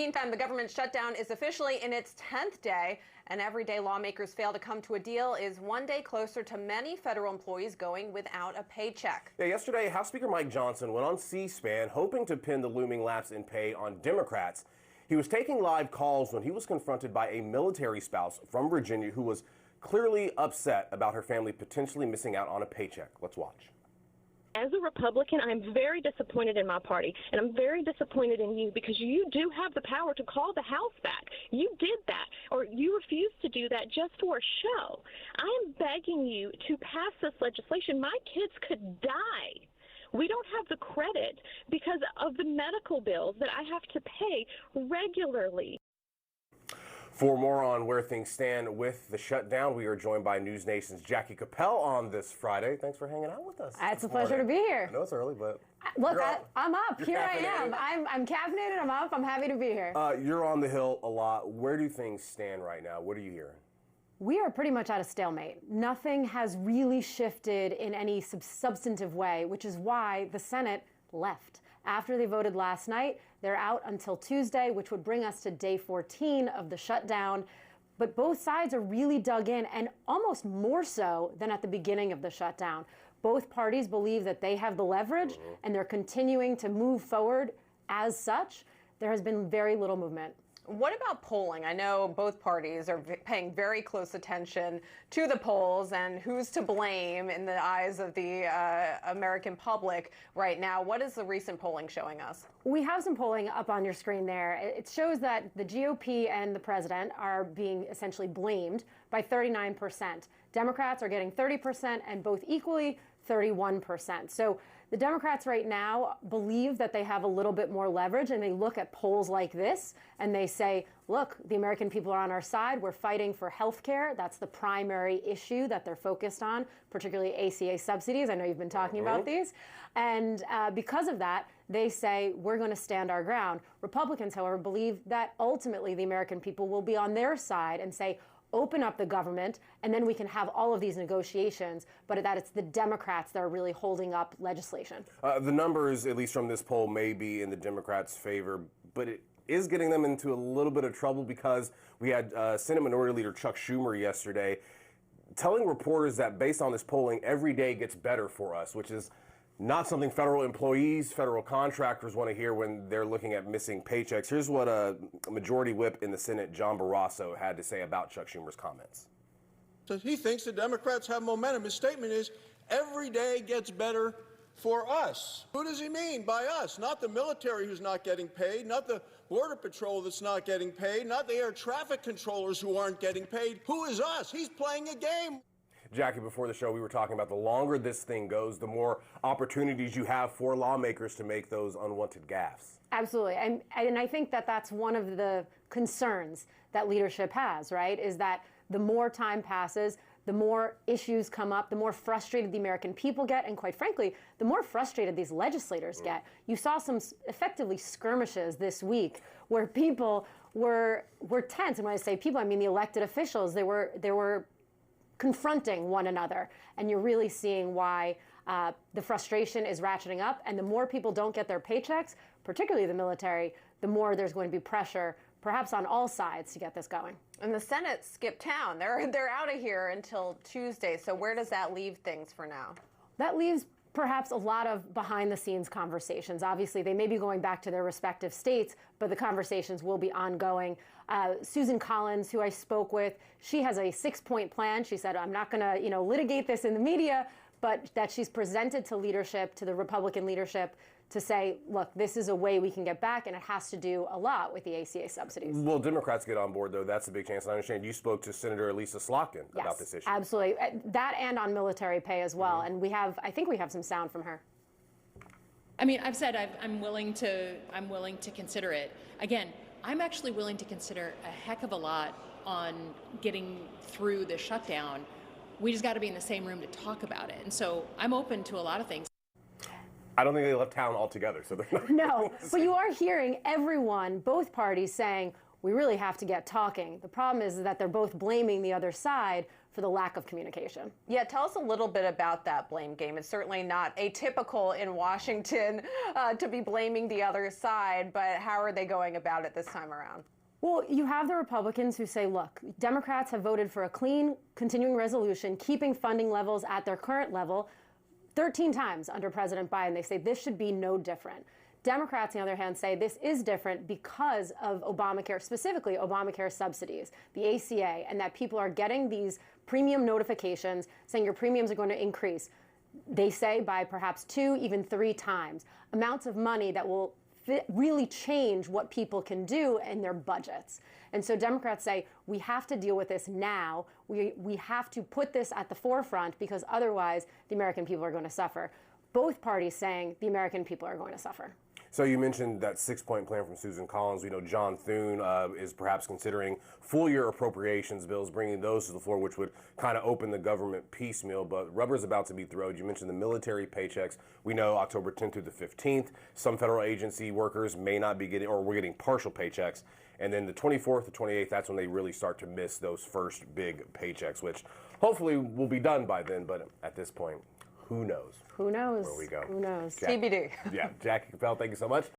meantime, the government shutdown is officially in its 10th day, and every day lawmakers fail to come to a deal is one day closer to many federal employees going without a paycheck. Yeah, yesterday, House Speaker Mike Johnson went on C-SPAN hoping to pin the looming lapse in pay on Democrats. He was taking live calls when he was confronted by a military spouse from Virginia who was clearly upset about her family potentially missing out on a paycheck. Let's watch. As a Republican, I'm very disappointed in my party, and I'm very disappointed in you because you do have the power to call the House back. You did that, or you refused to do that just for a show. I am begging you to pass this legislation. My kids could die. We don't have the credit because of the medical bills that I have to pay regularly. For more on where things stand with the shutdown, we are joined by News Nation's Jackie Capel on this Friday. Thanks for hanging out with us. It's a pleasure to be here. I know it's early, but look, I'm up. Here I am. I'm caffeinated. I'm up. I'm happy to be here. You're on the Hill a lot. Where do things stand right now? What are you hearing? We are pretty much at a stalemate. Nothing has really shifted in any substantive way, which is why the Senate left. After they voted last night, they're out until Tuesday, which would bring us to day 14 of the shutdown. But both sides are really dug in, and almost more so than at the beginning of the shutdown. Both parties believe that they have the leverage, and they're continuing to move forward as such. There has been very little movement. What about polling? I know both parties are paying very close attention to the polls and who's to blame in the eyes of the American public right now. What is the recent polling showing us? We have some polling up on your screen there. It shows that the GOP and the president are being essentially blamed by 39%. Democrats are getting 30% and both equally 31%. So the Democrats right now believe that they have a little bit more leverage, and they look at polls like this and they say, look, the American people are on our side. We're fighting for health care. That's the primary issue that they're focused on, particularly ACA subsidies. I know you've been talking about these. And because of that, they say we're going to stand our ground. Republicans, however, believe that ultimately the American people will be on their side and say, open up the government, and then we can have all of these negotiations, but that it's the Democrats that are really holding up legislation. The numbers, at least from this poll, may be in the Democrats' favor, but it is getting them into a little bit of trouble because we had Senate Minority Leader Chuck Schumer yesterday telling reporters that based on this polling, every day gets better for us, which is not something federal employees, federal contractors want to hear when they're looking at missing paychecks. Here's what a majority whip in the Senate, John Barrasso, had to say about Chuck Schumer's comments. So he thinks the Democrats have momentum. His statement is, every day gets better for us. Who does he mean by us? Not the military who's not getting paid, not the Border Patrol that's not getting paid, not the air traffic controllers who aren't getting paid. Who is us? He's playing a game. Jackie, before the show, we were talking about the longer this thing goes, the more opportunities you have for lawmakers to make those unwanted gaffes. Absolutely. And I think that that's one of the concerns that leadership has, right, is that the more time passes, the more issues come up, the more frustrated the American people get, and quite frankly, the more frustrated these legislators get. You saw some effectively skirmishes this week where people were tense. And when I say people, I mean the elected officials. They were confronting one another, and you're really seeing why the frustration is ratcheting up, and the more people don't get their paychecks, particularly the military, the more there's going to be pressure, perhaps on all sides, to get this going. And the Senate skipped town. They're out of here until Tuesday, so where does that leave things for now? That leaves perhaps a lot of behind-the-scenes conversations. Obviously, they may be going back to their respective states, but the conversations will be ongoing. Susan Collins, who I spoke with, she has a 6-point plan. She said, I'm not going to, litigate this in the media, but that she's presented to leadership, to the Republican leadership, to say, look, this is a way we can get back, and it has to do a lot with the ACA subsidies. Will Democrats get on board, though? That's a big chance. And I understand you spoke to Senator Elisa Slotkin about this issue. Absolutely. That and on military pay as well. And I think we have some sound from her. I mean, I've said I'm willing to consider it. Again, I'm actually willing to consider a heck of a lot on getting through the shutdown. We just got to be in the same room to talk about it. And so I'm open to a lot of things. I don't think they left town altogether, so they're not. No, but you are hearing everyone, both parties, saying we really have to get talking. The problem is that they're both blaming the other side for the lack of communication. Yeah, tell us a little bit about that blame game. It's certainly not atypical in Washington to be blaming the other side, but how are they going about it this time around? Well, you have the Republicans who say, look, Democrats have voted for a clean continuing resolution, keeping funding levels at their current level 13 times under President Biden. They say this should be no different. Democrats, on the other hand, say this is different because of Obamacare, specifically Obamacare subsidies, the ACA, and that people are getting these premium notifications saying your premiums are going to increase. They say by perhaps 2, even 3 times, amounts of money that will really change what people can do in their budgets. And so Democrats say, we have to deal with this now. We have to put this at the forefront because otherwise the American people are going to suffer. Both parties saying the American people are going to suffer. So you mentioned that 6-point plan from Susan Collins. We know John Thune is perhaps considering full-year appropriations bills, bringing those to the floor, which would kind of open the government piecemeal. But rubber's about to be thrown. You mentioned the military paychecks. We know October 10th through the 15th. Some federal agency workers may not be getting, or we're getting partial paychecks. And then the 24th to 28th, that's when they really start to miss those first big paychecks, which hopefully will be done by then. But at this point, who knows? Who knows? Where we go. Who knows? TBD. Yeah, Jackie Capel, thank you so much.